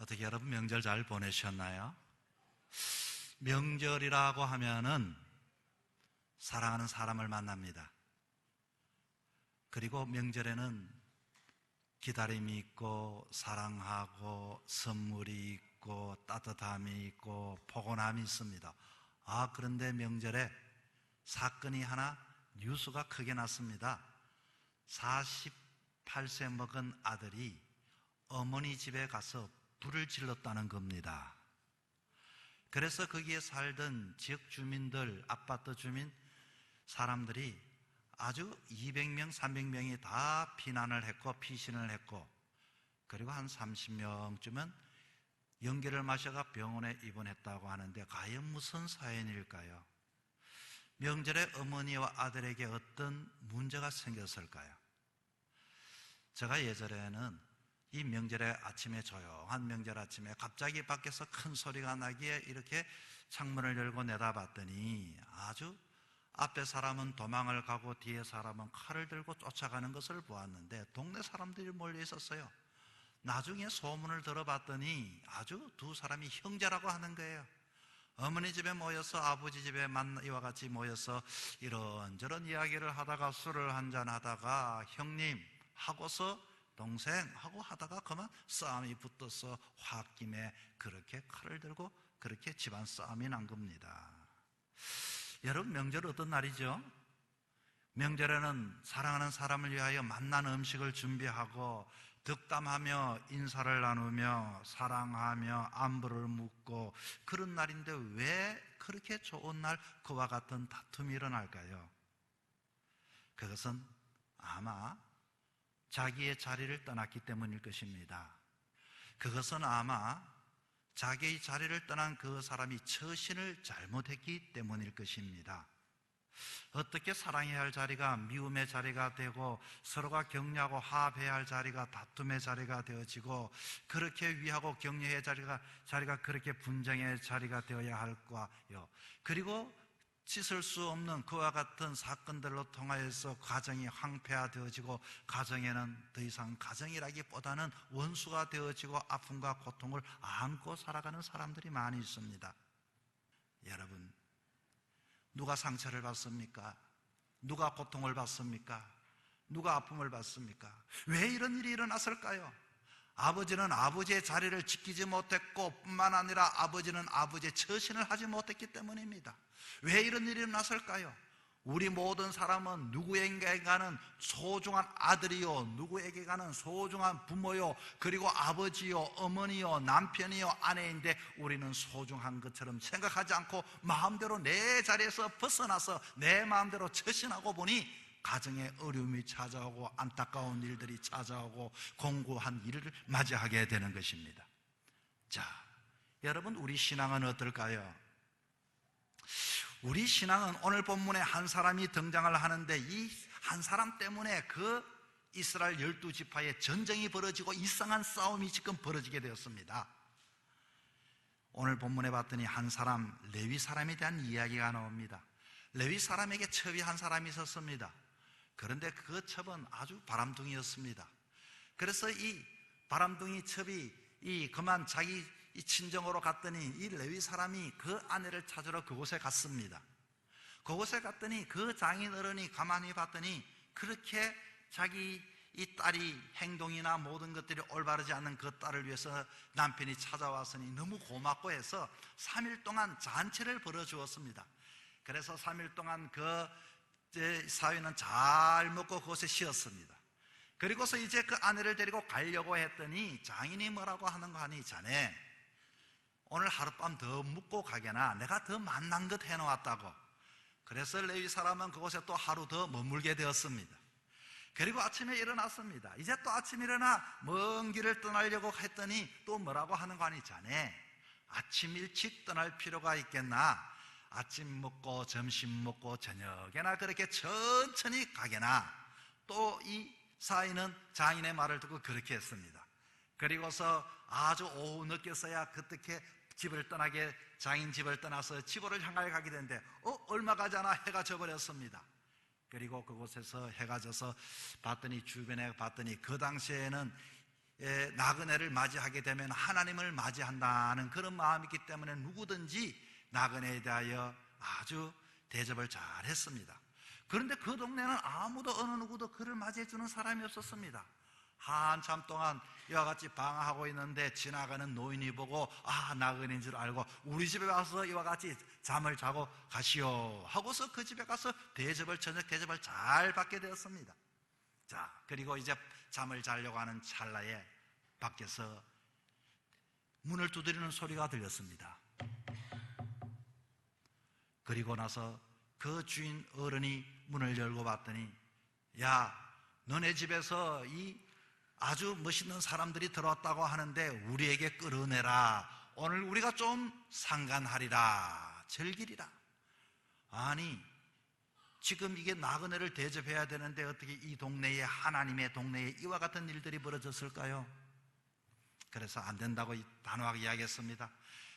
어떻게 여러분 명절 잘 보내셨나요? 명절이라고 하면은 사랑하는 사람을 만납니다. 그리고 명절에는 기다림이 있고 사랑하고 선물이 있고 따뜻함이 있고 포근함이 있습니다. 그런데 명절에 사건이 하나 뉴스가 크게 났습니다. 48세 먹은 아들이 어머니 집에 가서 불을 질렀다는 겁니다. 그래서 거기에 살던 지역 주민들, 아파트 주민 사람들이 아주 200명, 300명이 다 피난을 했고 피신을 했고, 그리고 한 30명쯤은 연기를 마셔가 병원에 입원했다고 하는데 과연 무슨 사연일까요? 명절에 어머니와 아들에게 어떤 문제가 생겼을까요? 제가 예전에는 이 명절에 아침에, 조용한 명절 아침에 갑자기 밖에서 큰 소리가 나기에 이렇게 창문을 열고 내다봤더니 아주 앞에 사람은 도망을 가고 뒤에 사람은 칼을 들고 쫓아가는 것을 보았는데 동네 사람들이 몰려 있었어요. 나중에 소문을 들어봤더니 아주 두 사람이 형제라고 하는 거예요. 어머니 집에 모여서 아버지 집에 이와 같이 모여서 이런저런 이야기를 하다가 술을 한잔 하다가 형님 하고서 동생 하고 하다가 그만 싸움이 붙어서 홧김에 그렇게 칼을 들고 그렇게 집안 싸움이 난 겁니다. 여러분, 명절 어떤 날이죠? 명절에는 사랑하는 사람을 위하여 맛난 음식을 준비하고 덕담하며 인사를 나누며 사랑하며 안부를 묻고 그런 날인데 왜 그렇게 좋은 날 그와 같은 다툼이 일어날까요? 그것은 아마 자기의 자리를 떠났기 때문일 것입니다. 그것은 아마 자기의 자리를 떠난 그 사람이 처신을 잘못했기 때문일 것입니다. 어떻게 사랑해야 할 자리가 미움의 자리가 되고 서로가 격려하고 화합해야 할 자리가 다툼의 자리가 되어지고 그렇게 위하고 격려해야 할 자리가 그렇게 분쟁의 자리가 되어야 할까요? 그리고 씻을 수 없는 그와 같은 사건들로 통하여서 가정이 황폐화되어지고 가정에는 더 이상 가정이라기보다는 원수가 되어지고 아픔과 고통을 안고 살아가는 사람들이 많이 있습니다. 여러분, 누가 상처를 받습니까? 누가 고통을 받습니까? 누가 아픔을 받습니까? 왜 이런 일이 일어났을까요? 아버지는 아버지의 자리를 지키지 못했고 뿐만 아니라 아버지는 아버지의 처신을 하지 못했기 때문입니다. 왜 이런 일이 일어났을까요? 우리 모든 사람은 누구에게가는 소중한 아들이요, 누구에게가는 소중한 부모요, 그리고 아버지요, 어머니요, 남편이요, 아내인데 우리는 소중한 것처럼 생각하지 않고 마음대로 내 자리에서 벗어나서 내 마음대로 처신하고 보니 가정에 어려움이 찾아오고 안타까운 일들이 찾아오고 공고한 일을 맞이하게 되는 것입니다. 자, 여러분, 우리 신앙은 어떨까요? 우리 신앙은 오늘 본문에 한 사람이 등장을 하는데 이 한 사람 때문에 그 이스라엘 12지파의 전쟁이 벌어지고 이상한 싸움이 지금 벌어지게 되었습니다. 오늘 본문에 봤더니 한 사람, 레위 사람에 대한 이야기가 나옵니다. 레위 사람에게 첩이 한 사람이 있었습니다. 그런데 그 첩은 아주 바람둥이였습니다. 그래서 이 바람둥이 첩이 그만 자기 친정으로 갔더니 이 레위 사람이 그 아내를 찾으러 그곳에 갔습니다. 그곳에 갔더니 그 장인 어른이 가만히 봤더니 그렇게 자기 이 딸이 행동이나 모든 것들이 올바르지 않는 그 딸을 위해서 남편이 찾아왔으니 너무 고맙고 해서 3일 동안 잔치를 벌여주었습니다. 그래서 3일 동안 그 사위는 잘 먹고 그곳에 쉬었습니다. 그리고서 이제 그 아내를 데리고 가려고 했더니 장인이 뭐라고 하는 거 아니, 자네 오늘 하룻밤 더 묵고 가게나, 내가 더 맛난 것 해놓았다고. 그래서 레위 사람은 그곳에 또 하루 더 머물게 되었습니다. 그리고 아침에 일어났습니다. 이제 또 아침에 일어나 먼 길을 떠나려고 했더니 또 뭐라고 하는 거 아니, 자네 아침 일찍 떠날 필요가 있겠나, 아침 먹고 점심 먹고 저녁에나 그렇게 천천히 가게나. 또 이 사위는 장인의 말을 듣고 그렇게 했습니다. 그리고서 아주 오후 늦게서야 그렇게 집을 떠나게, 장인 집을 떠나서 집으로 향하여 가게 되는데 얼마 가지 않아 해가 져버렸습니다. 그리고 그곳에서 해가 져서 봤더니 주변에 봤더니 그 당시에는 나그네를 맞이하게 되면 하나님을 맞이한다는 그런 마음이 있기 때문에 누구든지 나그네에 대하여 아주 대접을 잘 했습니다. 그런데 그 동네는 아무도 어느 누구도 그를 맞이해 주는 사람이 없었습니다. 한참 동안 이와 같이 방황하고 있는데 지나가는 노인이 보고 나그네인 줄 알고 우리 집에 와서 이와 같이 잠을 자고 가시오 하고서 그 집에 가서 저녁 대접을 잘 받게 되었습니다. 자, 그리고 이제 잠을 자려고 하는 찰나에 밖에서 문을 두드리는 소리가 들렸습니다. 그리고 나서 그 주인 어른이 문을 열고 봤더니, 야, 너네 집에서 이 아주 멋있는 사람들이 들어왔다고 하는데 우리에게 끌어내라. 오늘 우리가 좀 상간하리라, 즐기리라. 아니, 지금 이게 나그네를 대접해야 되는데 어떻게 이 동네에, 하나님의 동네에 이와 같은 일들이 벌어졌을까요? 그래서 안 된다고 단호하게 이야기했습니다.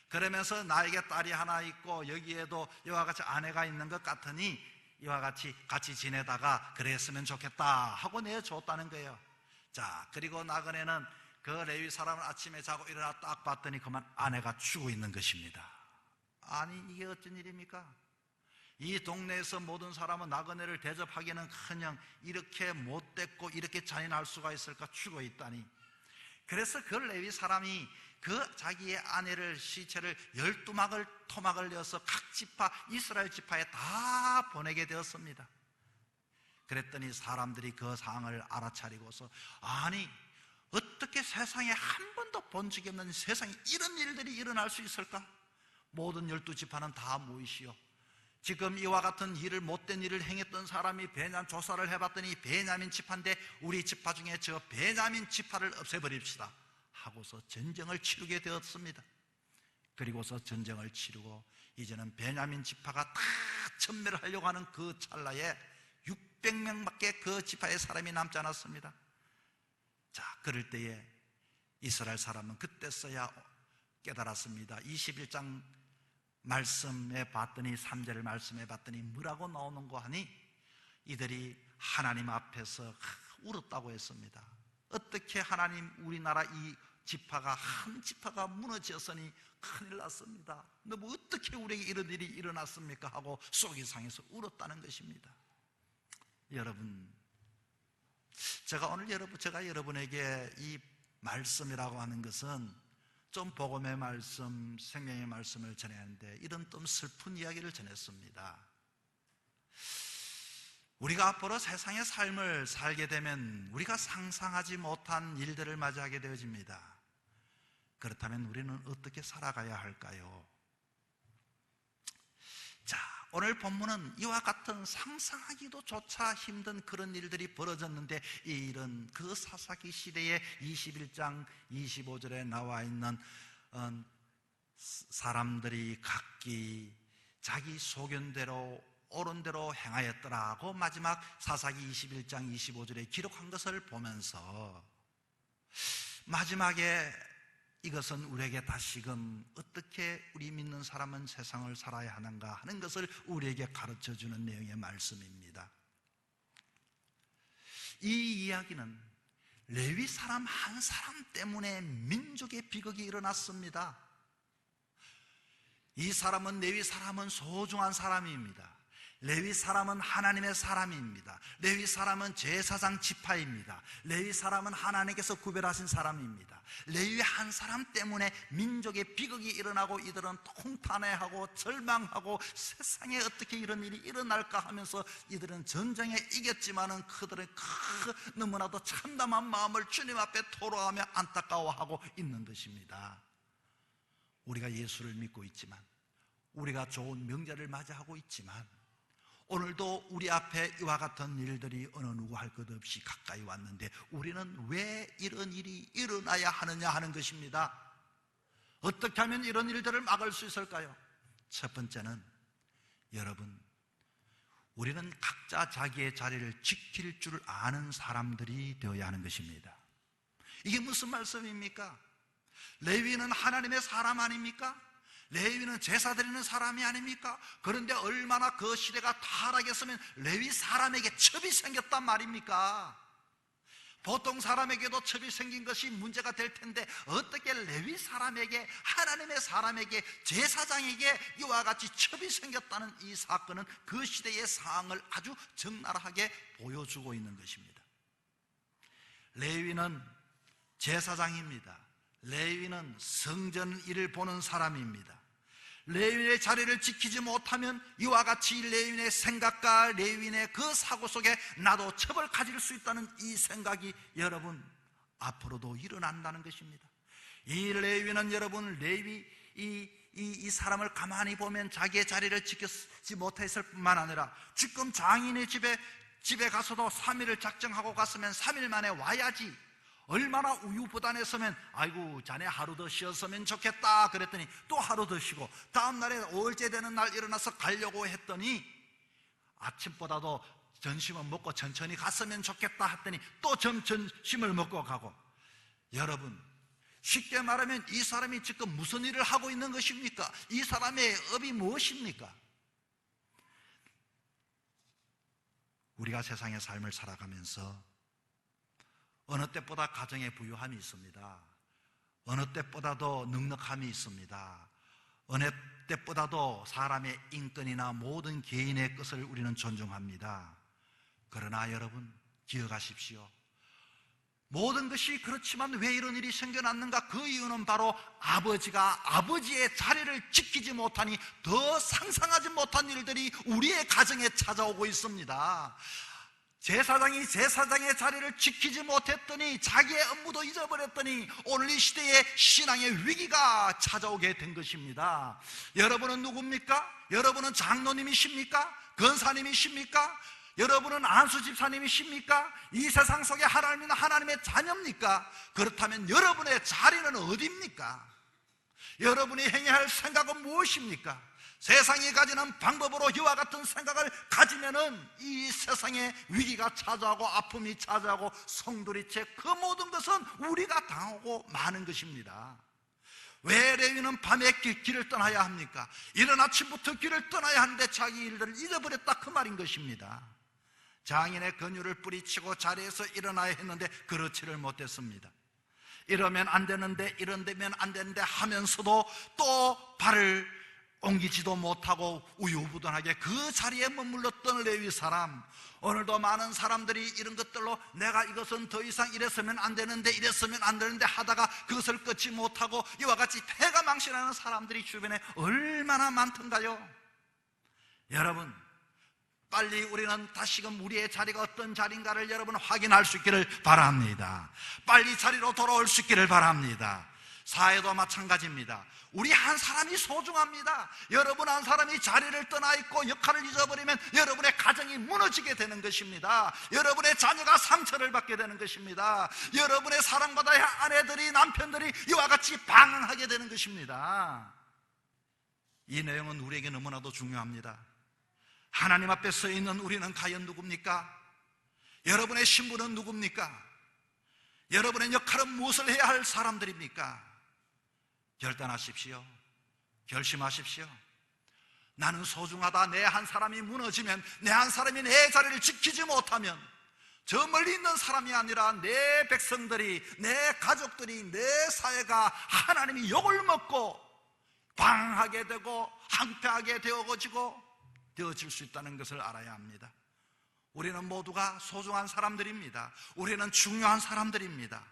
그러면서 나에게 딸이 하나 있고 여기에도 이와 같이 아내가 있는 것 같으니 이와 같이 지내다가 그랬으면 좋겠다 하고 내줬다는 거예요. 자, 그리고 나그네는 그 레위 사람을 아침에 자고 일어나 딱 봤더니 그만 아내가 죽어 있는 것입니다. 아니, 이게 어쩐 일입니까? 이 동네에서 모든 사람은 나그네를 대접하기는커녕 이렇게 못됐고 이렇게 잔인할 수가 있을까? 죽어 있다니. 그래서 그 레위 사람이 그 자기의 아내를, 시체를 12막을 토막을 내어서 각 지파, 이스라엘 지파에 다 보내게 되었습니다. 그랬더니 사람들이 그 상황을 알아차리고서, 아니, 어떻게 세상에 한 번도 본 적이 없는 세상에 이런 일들이 일어날 수 있을까? 모든 12지파는 다 모이시오. 지금 이와 같은 일을, 못된 일을 행했던 사람이 조사를 해봤더니 베냐민 지파인데 우리 지파 중에 저 베냐민 지파를 없애버립시다 하고서 전쟁을 치르게 되었습니다. 그리고서 전쟁을 치르고 이제는 베냐민 지파가 다 전멸을 하려고 하는 그 찰나에 600명밖에 그 지파의 사람이 남지 않았습니다. 자, 그럴 때에 이스라엘 사람은 그때서야 깨달았습니다. 21장 말씀해 봤더니, 3절을 말씀해 봤더니 뭐라고 나오는고 하니, 이들이 하나님 앞에서 울었다고 했습니다. 어떻게 하나님, 우리나라 이 지파가, 한 지파가 무너졌으니 큰일 났습니다. 너무 어떻게 우리에게 이런 일이 일어났습니까? 하고 속이 상해서 울었다는 것입니다. 여러분, 제가 여러분에게 이 말씀이라고 하는 것은 좀 복음의 말씀, 생명의 말씀을 전했는데 이런 좀 슬픈 이야기를 전했습니다. 우리가 앞으로 세상의 삶을 살게 되면 우리가 상상하지 못한 일들을 맞이하게 되어집니다. 그렇다면 우리는 어떻게 살아가야 할까요? 자, 오늘 본문은 이와 같은 상상하기도 조차 힘든 그런 일들이 벌어졌는데, 이런 그 사사기 시대의 21장 25절에 나와 있는 사람들이 각기 자기 소견대로 옳은 대로 행하였더라고 마지막 사사기 21장 25절에 기록한 것을 보면서, 마지막에 이것은 우리에게 다시금 어떻게 우리 믿는 사람은 세상을 살아야 하는가 하는 것을 우리에게 가르쳐주는 내용의 말씀입니다. 이 이야기는 레위 사람 한 사람 때문에 민족의 비극이 일어났습니다. 이 사람은, 레위 사람은 소중한 사람입니다. 레위 사람은 하나님의 사람입니다. 레위 사람은 제사장 지파입니다. 레위 사람은 하나님께서 구별하신 사람입니다. 레위 한 사람 때문에 민족의 비극이 일어나고 이들은 통탄해하고 절망하고 세상에 어떻게 이런 일이 일어날까 하면서 이들은 전쟁에 이겼지만은 그들의 너무나도 참담한 마음을 주님 앞에 토로하며 안타까워하고 있는 것입니다. 우리가 예수를 믿고 있지만, 우리가 좋은 명절을 맞이하고 있지만, 오늘도 우리 앞에 이와 같은 일들이 어느 누구 할 것 없이 가까이 왔는데 우리는 왜 이런 일이 일어나야 하느냐 하는 것입니다. 어떻게 하면 이런 일들을 막을 수 있을까요? 첫 번째는, 여러분, 우리는 각자 자기의 자리를 지킬 줄 아는 사람들이 되어야 하는 것입니다. 이게 무슨 말씀입니까? 레위는 하나님의 사람 아닙니까? 레위는 제사 드리는 사람이 아닙니까? 그런데 얼마나 그 시대가 타락했으면 레위 사람에게 첩이 생겼단 말입니까? 보통 사람에게도 첩이 생긴 것이 문제가 될 텐데 어떻게 레위 사람에게, 하나님의 사람에게, 제사장에게 이와 같이 첩이 생겼다는 이 사건은 그 시대의 상황을 아주 적나라하게 보여주고 있는 것입니다. 레위는 제사장입니다. 레위는 성전 일을 보는 사람입니다. 레위인의 자리를 지키지 못하면 이와 같이 레위인의 생각과 레위인의 그 사고 속에 나도 첩을 가질 수 있다는 이 생각이 여러분 앞으로도 일어난다는 것입니다. 이 레위인은 여러분 이 사람을 가만히 보면 자기의 자리를 지키지 못했을 뿐만 아니라 지금 장인의 집에 가서도 3일을 작정하고 갔으면 3일 만에 와야지, 얼마나 우유부단했으면 아이고 자네 하루 더 쉬었으면 좋겠다 그랬더니 또 하루 더 쉬고, 다음날에 5일째 되는 날 일어나서 가려고 했더니 아침보다도 점심은 먹고 천천히 갔으면 좋겠다 했더니 또 점심을 먹고 가고. 여러분, 쉽게 말하면 이 사람이 지금 무슨 일을 하고 있는 것입니까? 이 사람의 업이 무엇입니까? 우리가 세상의 삶을 살아가면서 어느 때보다 가정에 부유함이 있습니다. 어느 때보다도 넉넉함이 있습니다. 어느 때보다도 사람의 인권이나 모든 개인의 것을 우리는 존중합니다. 그러나 여러분 기억하십시오. 모든 것이 그렇지만 왜 이런 일이 생겨났는가? 그 이유는 바로 아버지가 아버지의 자리를 지키지 못하니 더 상상하지 못한 일들이 우리의 가정에 찾아오고 있습니다. 제사장이 제사장의 자리를 지키지 못했더니 자기의 업무도 잊어버렸더니 오늘 이 시대에 신앙의 위기가 찾아오게 된 것입니다. 여러분은 누굽니까? 여러분은 장로님이십니까? 권사님이십니까? 여러분은 안수 집사님이십니까? 이 세상 속에 하나님은 하나님의 자녀입니까? 그렇다면 여러분의 자리는 어디입니까? 여러분이 행해야 할 생각은 무엇입니까? 세상이 가지는 방법으로 이와 같은 생각을 가지면은 이 세상에 위기가 찾아오고 아픔이 찾아오고 송두리째 그 모든 것은 우리가 당하고 마는 것입니다. 왜 레위는 밤에 길을 떠나야 합니까? 이른 아침부터 길을 떠나야 하는데 자기 일들을 잊어버렸다 그 말인 것입니다. 장인의 권유를 뿌리치고 자리에서 일어나야 했는데 그렇지를 못했습니다. 이러면 안 되는데 이런데면 안 되는데 하면서도 또 발을 옮기지도 못하고 우유부단하게 그 자리에 머물렀던 레위 사람, 오늘도 많은 사람들이 이런 것들로 내가 이것은 더 이상 이랬으면 안 되는데 이랬으면 안 되는데 하다가 그것을 끊지 못하고 이와 같이 패가 망신하는 사람들이 주변에 얼마나 많던가요? 여러분, 빨리 우리는 다시금 우리의 자리가 어떤 자리인가를 여러분 확인할 수 있기를 바랍니다. 빨리 자리로 돌아올 수 있기를 바랍니다. 사회도 마찬가지입니다. 우리 한 사람이 소중합니다. 여러분 한 사람이 자리를 떠나 있고 역할을 잊어버리면 여러분의 가정이 무너지게 되는 것입니다. 여러분의 자녀가 상처를 받게 되는 것입니다. 여러분의 사랑받아야 할 아내들이, 남편들이 이와 같이 방황하게 되는 것입니다. 이 내용은 우리에게 너무나도 중요합니다. 하나님 앞에 서 있는 우리는 과연 누굽니까? 여러분의 신분은 누굽니까? 여러분의 역할은 무엇을 해야 할 사람들입니까? 결단하십시오. 결심하십시오. 나는 소중하다. 내 한 사람이 무너지면, 내 한 사람이 내 자리를 지키지 못하면 저 멀리 있는 사람이 아니라 내 백성들이, 내 가족들이, 내 사회가 하나님이 욕을 먹고 방황하게 되고 황폐하게 되어질 수 있다는 것을 알아야 합니다. 우리는 모두가 소중한 사람들입니다. 우리는 중요한 사람들입니다.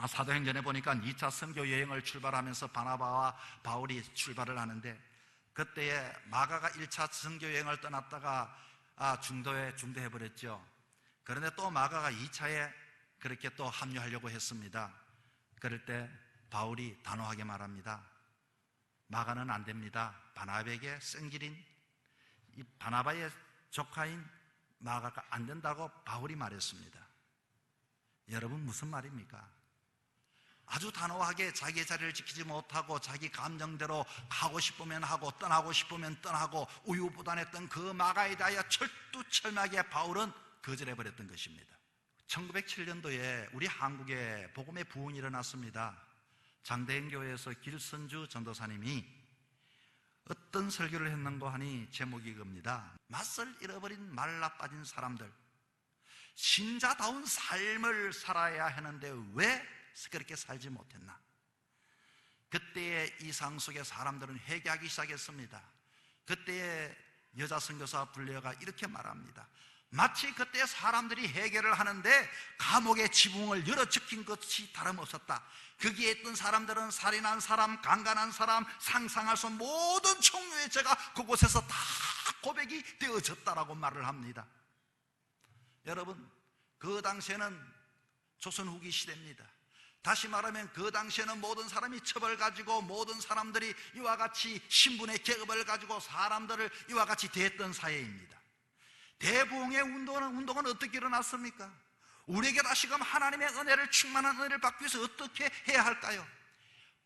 사도행전에 보니까 2차 선교 여행을 출발하면서 바나바와 바울이 출발을 하는데, 그때에 마가가 1차 선교 여행을 떠났다가 중도해버렸죠. 그런데 또 마가가 2차에 그렇게 또 합류하려고 했습니다. 그럴 때 바울이 단호하게 말합니다. 마가는 안 됩니다. 바나바에게 생길인 이 바나바의 조카인 마가가 안 된다고 바울이 말했습니다. 여러분 무슨 말입니까? 아주 단호하게 자기의 자리를 지키지 못하고 자기 감정대로 하고 싶으면 하고 떠나고 싶으면 떠나고 우유부단했던 그 마가에 대하여 철두철미하게 바울은 거절해버렸던 것입니다. 1907년도에 우리 한국에 복음의 부흥이 일어났습니다. 장대행교회에서 길선주 전도사님이 어떤 설교를 했는고 하니 제목이 이겁니다. 맛을 잃어버린 말라빠진 사람들, 신자다운 삶을 살아야 하는데 왜 그렇게 살지 못했나? 그때의 이상 속에 사람들은 회개하기 시작했습니다. 그때의 여자 선교사 불려가 이렇게 말합니다. 마치 그때 사람들이 회개를 하는데 감옥의 지붕을 열어젖힌 것이 다름없었다. 거기에 있던 사람들은 살인한 사람, 강간한 사람, 상상할 수 없는 모든 종류의 죄가 그곳에서 다 고백이 되어졌다라고 말을 합니다. 여러분, 그 당시에는 조선 후기 시대입니다. 다시 말하면 그 당시에는 모든 사람이 첩을 가지고 모든 사람들이 이와 같이 신분의 계급을 가지고 사람들을 이와 같이 대했던 사회입니다. 대부흥의 운동은 어떻게 일어났습니까? 우리에게 다시금 하나님의 은혜를, 충만한 은혜를 받기 위해서 어떻게 해야 할까요?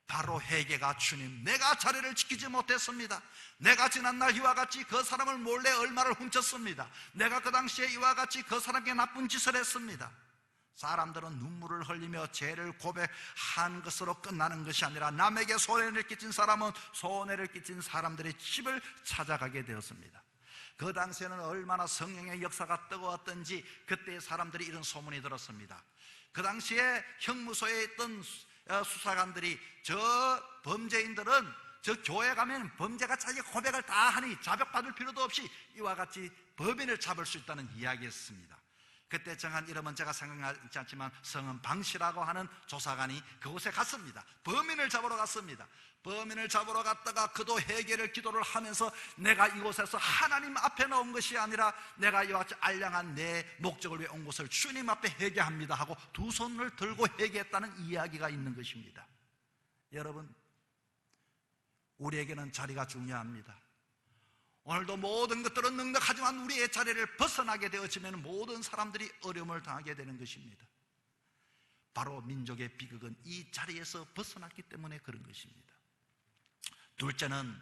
바로 회개가, 주님, 내가 자리를 지키지 못했습니다. 내가 지난날 이와 같이 그 사람을 몰래 얼마를 훔쳤습니다. 내가 그 당시에 이와 같이 그 사람에게 나쁜 짓을 했습니다. 사람들은 눈물을 흘리며 죄를 고백한 것으로 끝나는 것이 아니라 남에게 손해를 끼친 사람은 손해를 끼친 사람들의 집을 찾아가게 되었습니다. 그 당시에는 얼마나 성령의 역사가 뜨거웠던지 그때 사람들이 이런 소문이 들었습니다. 그 당시에 형무소에 있던 수사관들이 저 범죄인들은 저 교회 가면 범죄가 자기 고백을 다 하니 자백받을 필요도 없이 이와 같이 범인을 잡을 수 있다는 이야기였습니다. 그때 정한 이름은 제가 생각나지 않지만 성은 방시라고 하는 조사관이 그곳에 갔습니다. 범인을 잡으러 갔습니다. 범인을 잡으러 갔다가 그도 회개를 기도를 하면서 내가 이곳에서 하나님 앞에 나온 것이 아니라 내가 이와 같이 알량한 내 목적을 위해 온 곳을 주님 앞에 회개합니다 하고 두 손을 들고 회개했다는 이야기가 있는 것입니다. 여러분, 우리에게는 자리가 중요합니다. 오늘도 모든 것들은 넉넉하지만 우리의 자리를 벗어나게 되어지면 모든 사람들이 어려움을 당하게 되는 것입니다. 바로 민족의 비극은 이 자리에서 벗어났기 때문에 그런 것입니다. 둘째는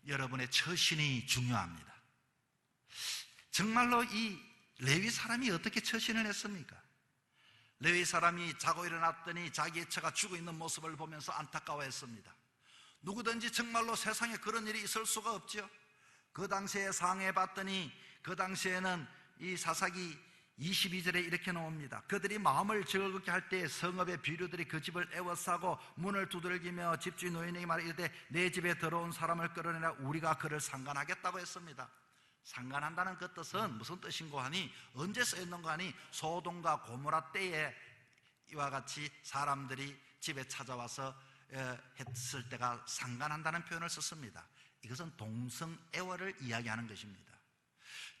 여러분의 처신이 중요합니다. 정말로 이 레위 사람이 어떻게 처신을 했습니까? 레위 사람이 자고 일어났더니 자기의 처가 죽어 있는 모습을 보면서 안타까워했습니다. 누구든지 정말로 세상에 그런 일이 있을 수가 없죠. 그 당시에 상해 봤더니 그 당시에는 이 사사기 22절에 이렇게 나옵니다. 그들이 마음을 즐겁게 할 때 성읍의 비류들이 그 집을 애워싸고 문을 두들기며 집주인 노인에게 말하되 내 집에 들어온 사람을 끌어내라 우리가 그를 상간하겠다고 했습니다. 상간한다는 그 뜻은 무슨 뜻인고 하니 언제 쓰였는고 하니 소돔과 고모라 때에 이와 같이 사람들이 집에 찾아와서 했을 때가 상간한다는 표현을 썼습니다. 이것은 동성애월을 이야기하는 것입니다.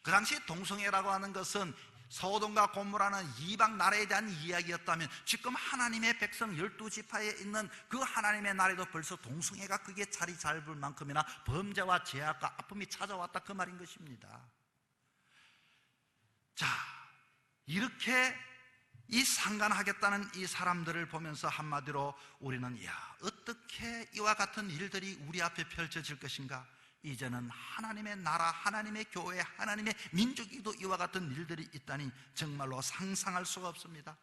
그 당시 동성애라고 하는 것은 소돔과 고모라는 이방 나라에 대한 이야기였다면 지금 하나님의 백성 12지파에 있는 그 하나님의 나라에도 벌써 동성애가 그게 자리 잡을 만큼이나 범죄와 죄악과 아픔이 찾아왔다 그 말인 것입니다. 자, 이렇게 이 상간하겠다는 이 사람들을 보면서 한마디로 우리는 어떻게 이와 같은 일들이 우리 앞에 펼쳐질 것인가? 이제는 하나님의 나라, 하나님의 교회, 하나님의 민족에도 이와 같은 일들이 있다니 정말로 상상할 수가 없습니다.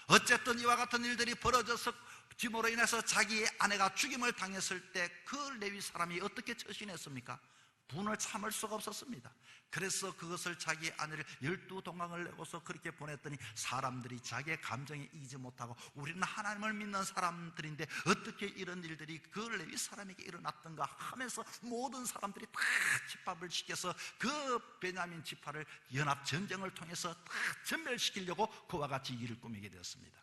어쨌든 이와 같은 일들이 벌어져서 짐으로 인해서 자기의 아내가 죽임을 당했을 때 그 레위 사람이 어떻게 처신했습니까? 분을 참을 수가 없었습니다. 그래서 그것을 자기 아내를 12동강을 내고서 그렇게 보냈더니 사람들이 자기의 감정에 이기지 못하고 우리는 하나님을 믿는 사람들인데 어떻게 이런 일들이 그 레위 사람에게 일어났던가 하면서 모든 사람들이 다 집합을 시켜서 그 베냐민 지파를 연합전쟁을 통해서 다 전멸시키려고 그와 같이 일을 꾸미게 되었습니다.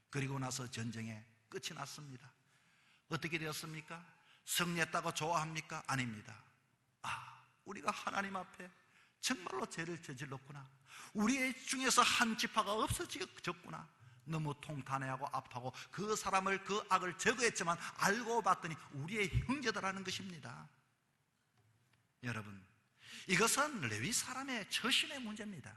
그리고 나서 전쟁의 끝이 났습니다. 어떻게 되었습니까? 승리했다고 좋아합니까? 아닙니다. 우리가 하나님 앞에 정말로 죄를 저질렀구나, 우리 중에서 한 지파가 없어졌구나, 너무 통탄해하고 아파하고 그 사람을 그 악을 제거했지만 알고 봤더니 우리의 형제들하는 것입니다. 여러분, 이것은 레위 사람의 처신의 문제입니다.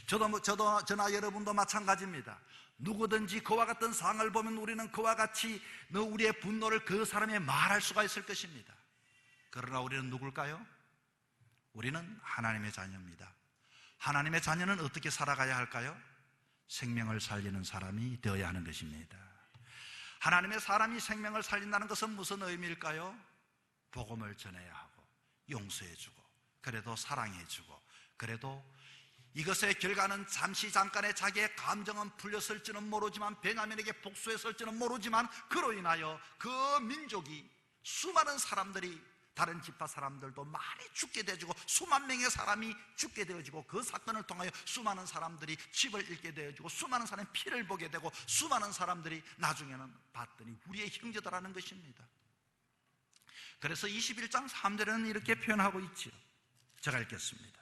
저나 여러분도 마찬가지입니다. 누구든지 그와 같은 상황을 보면 우리는 그와 같이 우리의 분노를 그 사람에 말할 수가 있을 것입니다. 그러나 우리는 누굴까요? 우리는 하나님의 자녀입니다. 하나님의 자녀는 어떻게 살아가야 할까요? 생명을 살리는 사람이 되어야 하는 것입니다. 하나님의 사람이 생명을 살린다는 것은 무슨 의미일까요? 복음을 전해야 하고 용서해주고 그래도 사랑해주고 그래도 이것의 결과는 잠시 잠깐의 자기의 감정은 풀렸을지는 모르지만 베냐민에게 복수했을지는 모르지만 그로 인하여 그 민족이 수많은 사람들이 다른 지파 사람들도 많이 죽게 되어지고 수만 명의 사람이 죽게 되어지고 그 사건을 통하여 수많은 사람들이 집을 잃게 되어지고 수많은 사람이 피를 보게 되고 수많은 사람들이 나중에는 봤더니 우리의 형제다라는 것입니다. 그래서 21장 3절에는 이렇게 표현하고 있지요. 제가 읽겠습니다.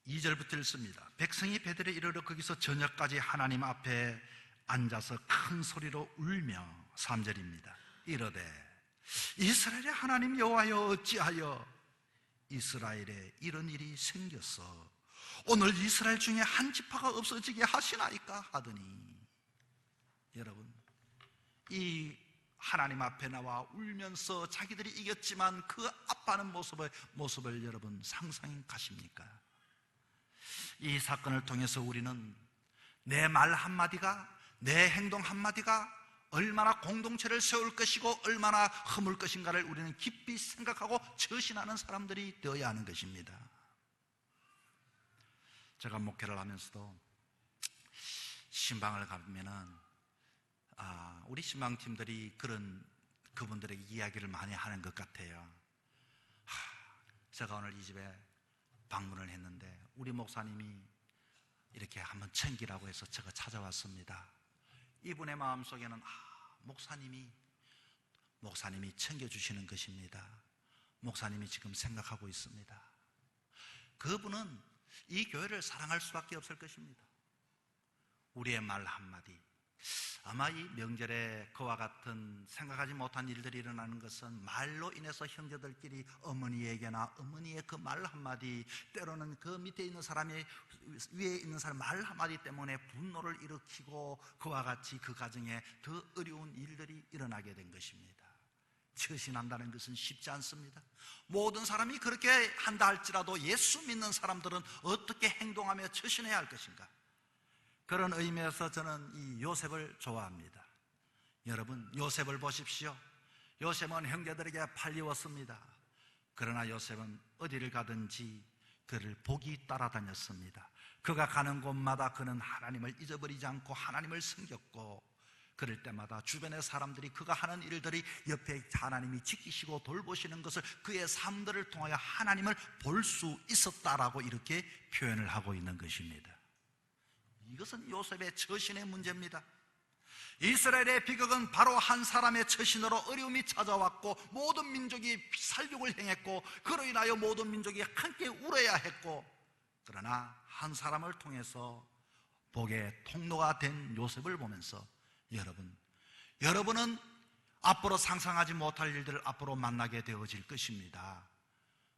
2절부터 읽습니다. 백성이 베델에 이르러 거기서 저녁까지 하나님 앞에 앉아서 큰 소리로 울며 3절입니다. 이르되 이스라엘의 하나님 여호와여 어찌하여 이스라엘에 이런 일이 생겼어 오늘 이스라엘 중에 한 지파가 없어지게 하시나이까 하더니, 여러분 이 하나님 앞에 나와 울면서 자기들이 이겼지만 그 아파하는 모습을 여러분 상상해 가십니까? 이 사건을 통해서 우리는 내 말 한마디가, 내 행동 한마디가 얼마나 공동체를 세울 것이고 얼마나 허물 것인가를 우리는 깊이 생각하고 처신하는 사람들이 되어야 하는 것입니다. 제가 목회를 하면서도 신방을 가면은 우리 신방팀들이 그분들에게 이야기를 많이 하는 것 같아요. 제가 오늘 이 집에 방문을 했는데 우리 목사님이 이렇게 한번 챙기라고 해서 제가 찾아왔습니다. 이분의 마음속에는 목사님이 챙겨주시는 것입니다. 목사님이 지금 생각하고 있습니다. 그분은 이 교회를 사랑할 수밖에 없을 것입니다. 우리의 말 한마디, 아마 이 명절에 그와 같은 생각하지 못한 일들이 일어나는 것은 말로 인해서 형제들끼리 어머니에게나 어머니의 그 말 한마디, 때로는 그 밑에 있는 사람이 위에 있는 사람 말 한마디 때문에 분노를 일으키고 그와 같이 그 가정에 더 어려운 일들이 일어나게 된 것입니다. 처신한다는 것은 쉽지 않습니다. 모든 사람이 그렇게 한다 할지라도 예수 믿는 사람들은 어떻게 행동하며 처신해야 할 것인가? 그런 의미에서 저는 이 요셉을 좋아합니다. 여러분, 요셉을 보십시오. 요셉은 형제들에게 팔리웠습니다. 그러나 요셉은 어디를 가든지 그를 복이 따라다녔습니다. 그가 가는 곳마다 그는 하나님을 잊어버리지 않고 하나님을 섬겼고, 그럴 때마다 주변의 사람들이 그가 하는 일들이 옆에 하나님이 지키시고 돌보시는 것을, 그의 삶들을 통하여 하나님을 볼 수 있었다라고 이렇게 표현을 하고 있는 것입니다. 이것은 요셉의 처신의 문제입니다. 이스라엘의 비극은 바로 한 사람의 처신으로 어려움이 찾아왔고 모든 민족이 살육을 행했고 그로 인하여 모든 민족이 함께 울어야 했고, 그러나 한 사람을 통해서 복의 통로가 된 요셉을 보면서 여러분은 앞으로 상상하지 못할 일들을 앞으로 만나게 되어질 것입니다.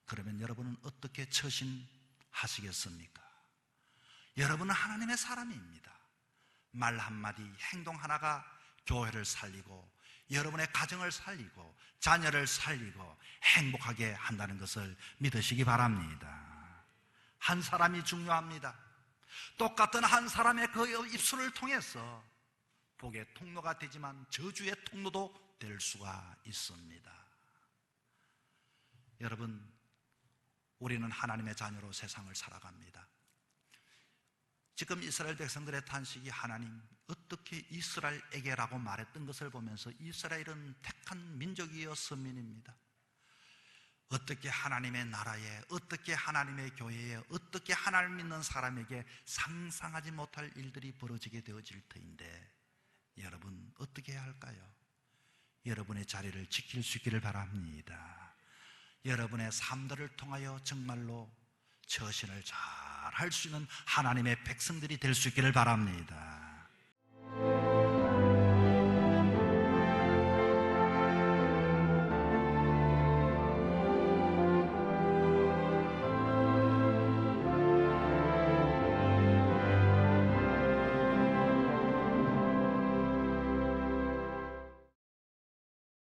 그러면 여러분은 어떻게 처신하시겠습니까? 여러분은 하나님의 사람입니다. 말 한마디, 행동 하나가 교회를 살리고 여러분의 가정을 살리고 자녀를 살리고 행복하게 한다는 것을 믿으시기 바랍니다. 한 사람이 중요합니다. 똑같은 한 사람의 그 입술을 통해서 복의 통로가 되지만 저주의 통로도 될 수가 있습니다. 여러분, 우리는 하나님의 자녀로 세상을 살아갑니다. 지금 이스라엘 백성들의 탄식이 하나님 어떻게 이스라엘에게라고 말했던 것을 보면서 이스라엘은 택한 민족이요 선민입니다. 어떻게 하나님의 나라에, 어떻게 하나님의 교회에, 어떻게 하나님 믿는 사람에게 상상하지 못할 일들이 벌어지게 되어질 터인데 여러분 어떻게 해야 할까요? 여러분의 자리를 지킬 수 있기를 바랍니다. 여러분의 삶들을 통하여 정말로 처신을 잘 할 수 있는 하나님의 백성들이 될 수 있기를 바랍니다.